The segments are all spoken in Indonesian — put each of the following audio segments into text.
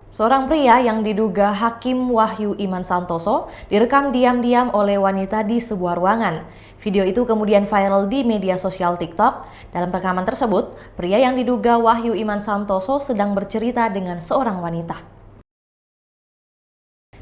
Seorang pria yang diduga Hakim Wahyu Iman Santoso direkam diam-diam oleh wanita di sebuah ruangan. Video itu kemudian viral di media sosial TikTok. Dalam rekaman tersebut, pria yang diduga Wahyu Iman Santoso sedang bercerita dengan seorang wanita.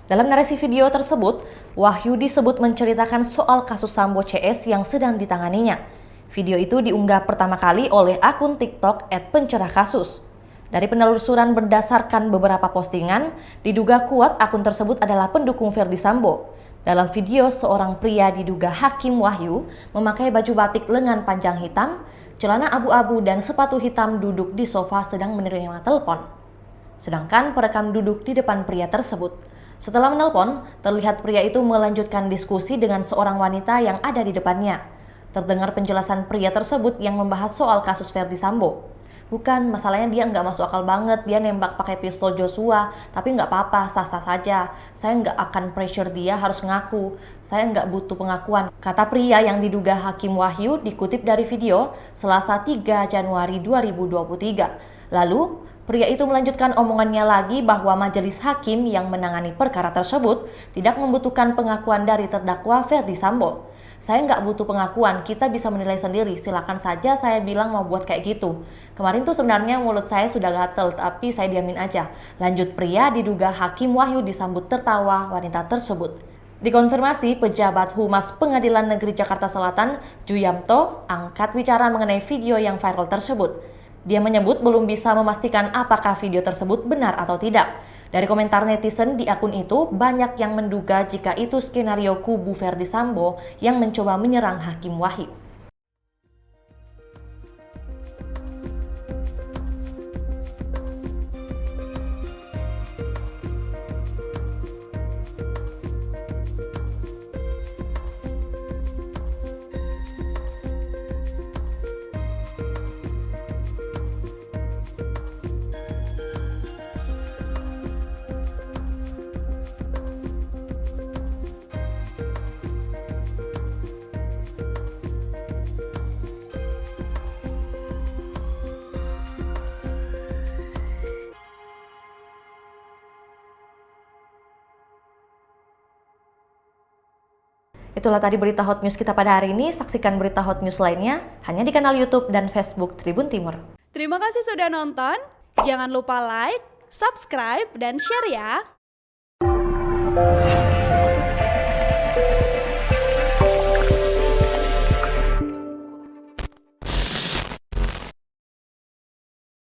Dalam narasi video tersebut, Wahyu disebut menceritakan soal kasus Sambo CS yang sedang ditanganinya. Video itu diunggah pertama kali oleh akun TikTok @pencerahkasus. Dari penelusuran berdasarkan beberapa postingan, diduga kuat akun tersebut adalah pendukung Ferdy Sambo. Dalam video, seorang pria diduga Hakim Wahyu memakai baju batik lengan panjang hitam, celana abu-abu dan sepatu hitam duduk di sofa sedang menerima telepon. Sedangkan perekam duduk di depan pria tersebut. Setelah menelpon, terlihat pria itu melanjutkan diskusi dengan seorang wanita yang ada di depannya. Terdengar penjelasan pria tersebut yang membahas soal kasus Ferdy Sambo. Bukan, masalahnya dia nggak masuk akal banget, dia nembak pakai pistol Joshua, tapi nggak apa-apa, sah-sah saja. Saya nggak akan pressure dia harus ngaku, saya nggak butuh pengakuan, kata pria yang diduga Hakim Wahyu dikutip dari video Selasa 3 Januari 2023. Lalu, pria itu melanjutkan omongannya lagi bahwa majelis hakim yang menangani perkara tersebut tidak membutuhkan pengakuan dari terdakwa Ferdy Sambo. Saya nggak butuh pengakuan, kita bisa menilai sendiri, silakan saja saya bilang mau buat kayak gitu. Kemarin tuh sebenarnya mulut saya sudah gatel, tapi saya diamin aja. Lanjut pria diduga Hakim Wahyu disambut tertawa wanita tersebut. Dikonfirmasi, pejabat Humas Pengadilan Negeri Jakarta Selatan, Juyamto, angkat bicara mengenai video yang viral tersebut. Dia menyebut belum bisa memastikan apakah video tersebut benar atau tidak. Dari komentar netizen di akun itu, banyak yang menduga jika itu skenario kubu Ferdy Sambo yang mencoba menyerang Hakim Wahyu. Itulah tadi berita hot news kita pada hari ini. Saksikan berita hot news lainnya hanya di kanal YouTube dan Facebook Tribun Timur. Terima kasih sudah nonton. Jangan lupa like, subscribe, dan share ya.